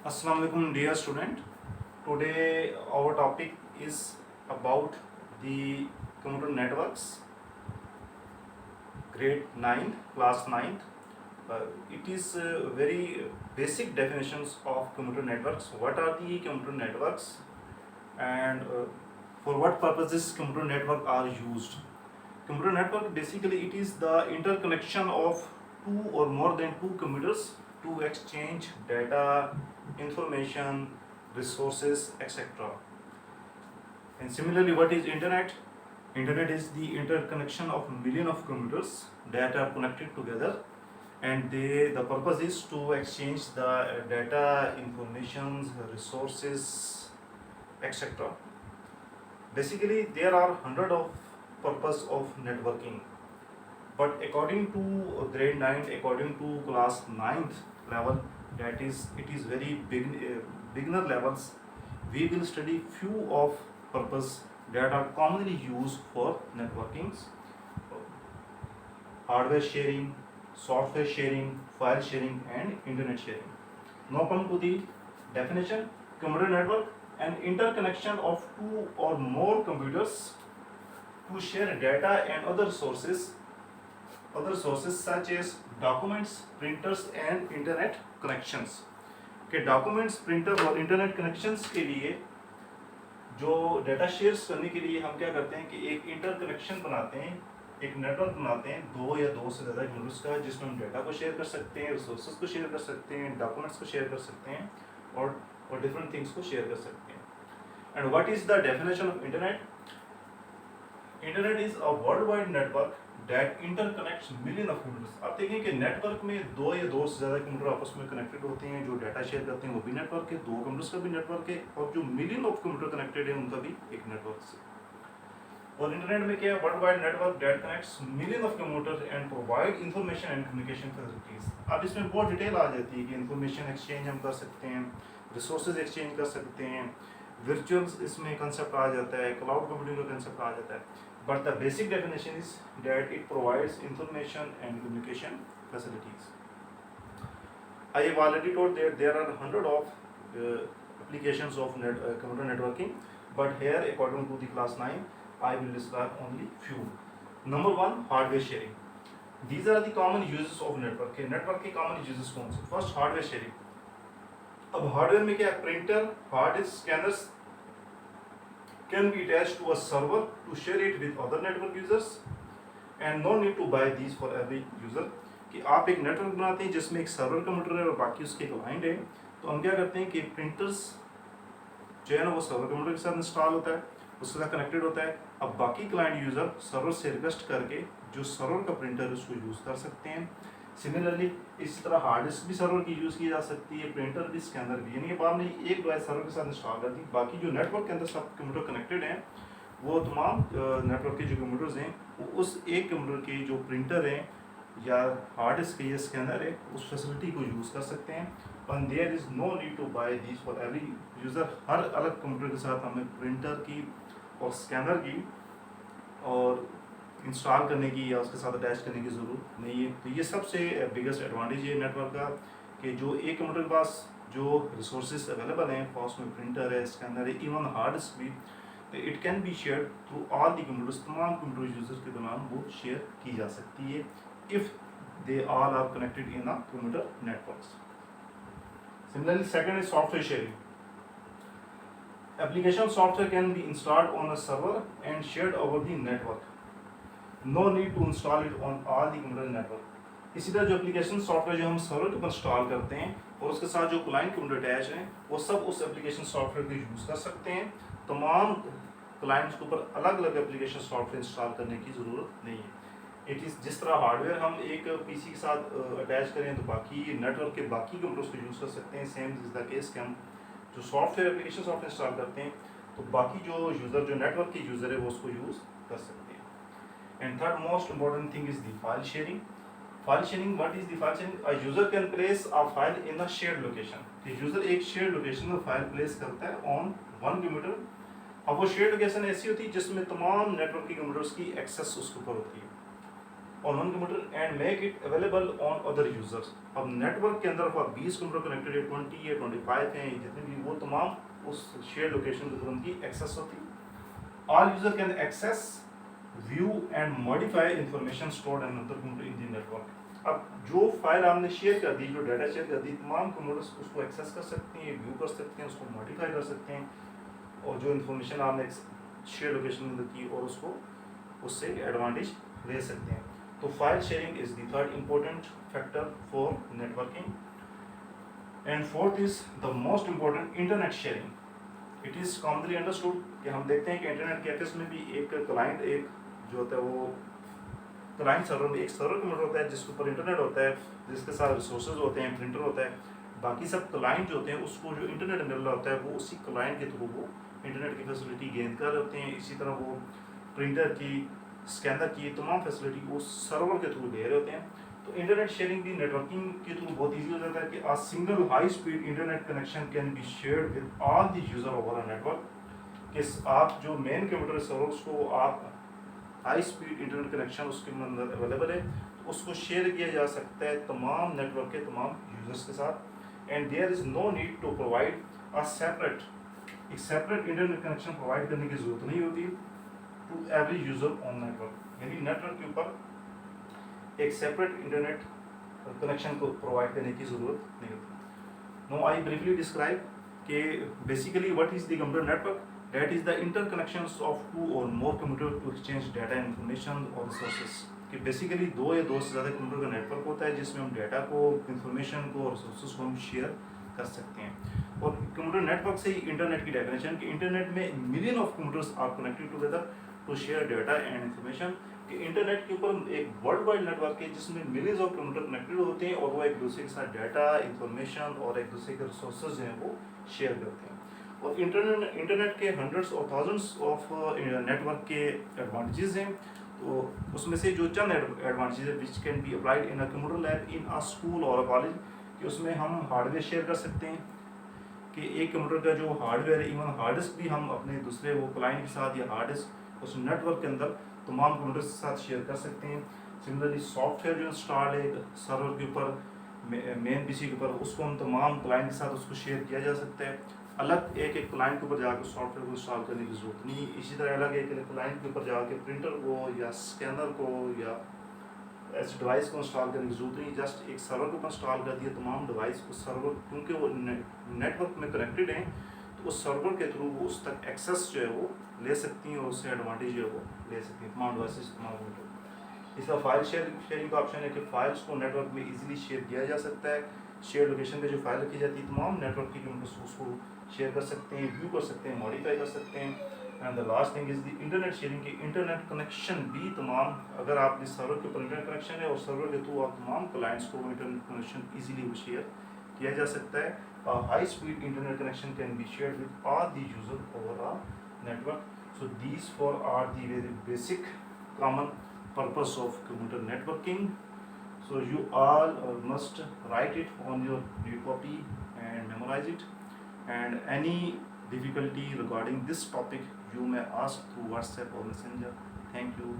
Assalamu alaikum dear student. Today our topic is about the computer networks, grade 9, class 9. It is very basic definitions of computer networks. What are the computer networks and for what purposes computer network are used? Computer network basically it is the interconnection of two or more than two computers to exchange data, information, resources, etc. And similarly, what is internet? Internet is the interconnection of million of computers that are connected together, and the purpose is to exchange the data, information, resources, etc. Basically, there are hundred of purpose of networking, but according to grade 9, according to class 9th level, that is it is very beginner levels, we will study few of purpose that are commonly used for networkings: hardware sharing, software sharing, file sharing, and internet sharing. Now come to the definition. Computer network, an interconnection of two or more computers to share data and other sources such as documents, printers and internet connections. کہ documents, printer اور internet connections کے لیے جو data shares کرنے کے لیے ہم کیا کرتے ہیں کہ ایک انٹر کنیکشن بناتے ہیں، ایک نیٹ ورک بناتے ہیں دو یا دو سے زیادہ یونٹس کا، جس میں ہم ڈیٹا کو شیئر کر سکتے ہیں، ریسورسز کو شیئر کر سکتے ہیں، ڈاکومنٹس کو شیئر کر سکتے ہیں اور ڈفرینٹ تھنگس کو شیئر کر سکتے ہیں. And what is the definition of internet? Internet is a world wide network that interconnects million of computers. آپ دیکھیں کہ نیٹ ورک میں دو یا دو سے زیادہ کمپیوٹر آپس میں کنیکٹڈ ہوتے ہیں، جو ڈیٹا شیئر کرتے ہیں وہ بھی نیٹ ورک ہے، دو کمپیوٹرس کا بھی نیٹ ورک ہے، اور جو ملین آف کمپیوٹر کنیکٹڈ ہیں ان کا بھی ایک نیٹ ورک سے. اور انٹرنیٹ میں کیا ہے؟ World wide network that connects million of computer and provide information and communication facilities. اب اس میں بہت ڈیٹیل آ جاتی ہے کہ انفارمیشن ایکسچینج ہم کر سکتے ہیں، ریسورسز ایکسچینج کر سکتے ہیں، ورچوئل اس میں کنسیپٹ آ جاتا ہے، کلاؤڈ کمپیوٹنگ کا کنسیپٹ آ جاتا ہے. But the basic definition is that it provides information and communication facilities. I have already told that there are hundred of applications of computer networking, but here according to the class 9, I will describe only few. Number one, hardware sharing. These are the common uses of network. Network کے common uses کون سے؟ First, hardware sharing. اب hardware میں کیا ہے؟ Printer, hard disk, scanners can be attached to a server to share it with other network users, and no need to buy these for every user. کہ آپ ایک net work بناتے ہیں جس میں ایک سرور کمپیوٹر ہے اور باقی اس کے کلائنٹ ہے، تو ہم کیا کرتے ہیں کہ پرنٹرس جو ہے نا وہ سرور کمپیوٹر کے ساتھ انسٹال ہوتا ہے، اس کے ساتھ کنیکٹڈ ہوتا ہے. اب باقی کلائنٹ یوزر سرور سے ریکویسٹ کر کے جو سرور کا پرنٹر ہے اس کو یوز کر سکتے ہیں. سملرلی اسی طرح ہارڈ ڈسک بھی سرور کی یوز کی جا سکتی ہے، پرنٹر بھی، اسکینر بھی. یعنی کہ آپ نے ایک ڈیوائس سرور کے ساتھ انسٹال کر دی، باقی جو نیٹ ورک کے اندر سب کمپیوٹر کنیکٹڈ ہیں وہ تمام نیٹ ورک کے جو کمپیوٹرز ہیں وہ اس ایک کمپیوٹر کے جو پرنٹر ہیں یا ہارڈ ڈسک ہے یا اسکینر ہے اس فیسلٹی کو یوز کر سکتے ہیں. and there is no need to buy these for every user. ہر الگ کمپیوٹر کے ساتھ ہمیں پرنٹر کی اور اسکینر کی اور انسٹال کرنے کی یا اس کے ساتھ اٹیچ کرنے کی ضرورت نہیں ہے. تو یہ سب سے بگیسٹ ایڈوانٹیج ہے نیٹ ورک کا کہ جو ایک کمپیوٹر کے پاس جو ریسورسز اویلیبل ہیں، اس میں پرنٹر ہے، اسکینر ہے، ایون ہارڈ ڈسک بھی، it can be share through all the computers. تمام کمپیوٹر یوزر کے درمیان وہ شیئر کی جا سکتی ہے if they all are connected in computer networks. Similarly second is software sharing. Application software can be installed on a server and shared over the network. No need to install it on all the computer network. اسی طرح جو application soft where جو ہم سرور کے اوپر install کرتے ہیں اور اس کے ساتھ جو کلائنٹ کمپیوٹر اٹیچ ہیں وہ سب اس اپلیکیشن سافٹ ویئر کو یوز کر سکتے ہیں. تمام کلائنٹس کے اوپر الگ الگ اپلیکیشن سافٹ ویئر انسٹال کرنے کی ضرورت نہیں ہے. اٹ از جس طرح ہارڈ ویئر ہم ایک پی سی کے ساتھ اٹیچ کریں تو باقی نیٹ ورک کے باقی کمپیوٹرس کو یوز کر سکتے ہیں، سیم از دا کیس کہ ہم جو soft where application soft where install کرتے ہیں تو باقی جو یوزر جو نیٹ ورک کے یوزر ہے وہ اس کو یوز کر سکتے ہیں. And third most important thing is the file sharing. File sharing, what is the file sharing? A user can place a file in a shared location. کہ user ایک shared location میں file place کرتا ہے on one computer. اب وہ shared location ایسی ہوتی ہے جس میں تمام نیٹ ورک کے کمپیوٹرس کی ایکسیس اس کے اوپر ہوتی ہے. on one computer and make it available on other users. اب نیٹورک کے اندر آپ 20 کمپیوٹر کنیکٹڈ ہے, 20 ہے, 25 ہیں, جتنے بھی, وہ تمام اس شیئر لوکیشن کے اوپر ان کی ایکسیس ہوتی. All user can access, view and modify information stored on another computer in the network. اب جو فائل آپ نے شیئر کر دی, جو ڈیٹا شیئر کر دی, تمام کمپیوٹرس اس کو ایکسیس کر سکتے ہیں, ویو کر سکتے ہیں, اس کو ماڈیفائی کر سکتے ہیں, اور جو انفارمیشن آپ نے شیئر لوکیشن میں کی اور اس کو اس سے ایڈوانٹیج لے سکتے ہیں. تو file sharing is the third important factor for networking. And fourth is the most important, internet sharing. It is commonly understood کہ ہم دیکھتے ہیں کہ انٹرنیٹ کیفیز میں بھی ایک کلائنٹ, ایک جو ہوتا ہے وہ کلائنٹ سرور میں ایک سرور کمپیوٹر ہوتا ہے جس کے اوپر انٹرنیٹ ہوتا ہے, جس کے ساتھ ریسورسز ہوتے ہیں, پرنٹر ہوتا ہے. باقی سب کلائنٹ جو ہوتے ہیں اس کو جو انٹرنیٹ مل رہا ہوتا ہے وہ اسی کلائنٹ کے تھرو وہ انٹرنیٹ کی فیسلٹی گین کر رہے ہوتے ہیں. اسی طرح وہ پرنٹر کی, اسکینر کی تمام فیسلٹی وہ سرور کے تھرو دے رہے ہوتے ہیں. تو انٹرنیٹ شیئرنگ بھی نیٹورکنگ کے تھرو بہت ایزی ہو جاتا ہے کہ single high speed internet connection can be shared with all the user over a network. کہ آپ جو مین کمپیوٹر سرورس کو آپ ہائی اسپیڈ انٹرنیٹ کنیکشن اس کے اندر اویلیبل ہے, تو اس کو شیئر کیا جا سکتا ہے تمام نیٹورک کے تمام یوزرس کے ساتھ. And there is no need to provide ایک سیپریٹ انٹرنیٹ کنیکشن پرووائڈ کرنے کی ضرورت نہیں ہوتی to every user on network. یعنی نیٹورک کے اوپر ایک سیپریٹ انٹرنیٹ کنیکشن کو پرووائڈ کرنے کی ضرورت نہیں ہوتی. نو آئی بریفلی ڈسکرائب کہ basically what is the computer network. That is the interconnections of two or more computer to exchange data, information or resources. کہ بیسیکلی دو یا دو سے زیادہ کمپیوٹر کا نیٹورک ہوتا ہے جس میں ہم ڈیٹا کو, انفارمیشن کو اور ریسورسز کو ہم شیئر کر سکتے ہیں. اور کمپیوٹر نیٹورک سے ہی انٹرنیٹ کی ڈیفینیشن کہ انٹرنیٹ میں million of computers are connected together to share data and information. کہ انٹرنیٹ کے اوپر ایک ورلڈ وائڈ نیٹورک ہے جس میں ملینز آف کمپیوٹر کنیکٹڈ ہوتے ہیں اور وہ ایک دوسرے کے ساتھ ڈیٹا, انفارمیشن اور ایک دوسرے کے ریسورسز جو ہیں وہ شیئر کرتے ہیں. اور انٹرنیٹ کے ہنڈریڈس اور تھاؤزنڈس آف نیٹورک کے ایڈوانٹیجز ہیں. تو اس میں سے جو چند ایڈوانٹیجز ہیں which can be applied in a computer lab, in a school اور اے کالج, کہ اس میں ہم ہارڈ ویئر شیئر کر سکتے ہیں. کہ ایک کمپیوٹر کا جو ہارڈ ویئر ہے, ایون ہارڈ ڈسک بھی ہم اپنے دوسرے وہ کلائنٹ کے ساتھ یا ہارڈ ڈسک اس نیٹورک کے اندر تمام کمپیوٹرز کے ساتھ شیئر کر سکتے ہیں. سملرلی سافٹ ویئر جو انسٹال ہے سرور کے اوپر, مین پی سی کے اوپر, اس کو ہم تمام کلائنٹ کے ساتھ اس کو شیئر کیا جا سکتا ہے. الگ ایک کلائنٹ کے اوپر جا کے سافٹ ویئر کو انسٹال کرنے کی ضرورت نہیں. اسی طرح الگ ایک کلائنٹ کے اوپر جا کے پرنٹر کو یا اسکینر کو یا ایسے ڈیوائس کو انسٹال کرنے کی ضرورت نہیں. جسٹ ایک سرور کے اوپر انسٹال کر دیا تمام ڈیوائس کو. سرور کیونکہ وہ نیٹ ورک میں کنیکٹڈ ہیں تو اس سرور کے تھرو وہ اس تک ایکسیس جو ہے وہ لے سکتی ہیں اور اس سے ایڈوانٹیج جو ہے وہ لے سکتی ہیں تمام ڈیوائسز تمام کمپیوٹر. اس کا فائل شیئرنگ کا آپشن ہے کہ فائلس کو نیٹ ورک میں ایزیلی شیئر کیا جا سکتا ہے. شیئر لوکیشن پہ جو فائل رکھی جاتی ہے تمام نیٹ ورک کی کمپیوٹرس اس کو شیئر کر سکتے ہیں, ویو کر سکتے ہیں, ماڈیفائی کر سکتے ہیں. And the last thing is the internet sharing. کی انٹرنیٹ کنیکشن بھی تمام, اگر آپ اس سرور کے اوپر انٹرنیٹ کنیکشن ہے اور سرور کے تھرو آپ تمام کلائنٹس کو انٹرنیٹ کنیکشن ایزیلی شیئر کیا جا سکتا ہے. High speed internet connection can be shared with all the user over a network. So these four are the very basic common purpose of computer networking. So you all must write it on your new copy and memorize it. And any difficulty regarding this topic you may ask through WhatsApp or Messenger. Thank you.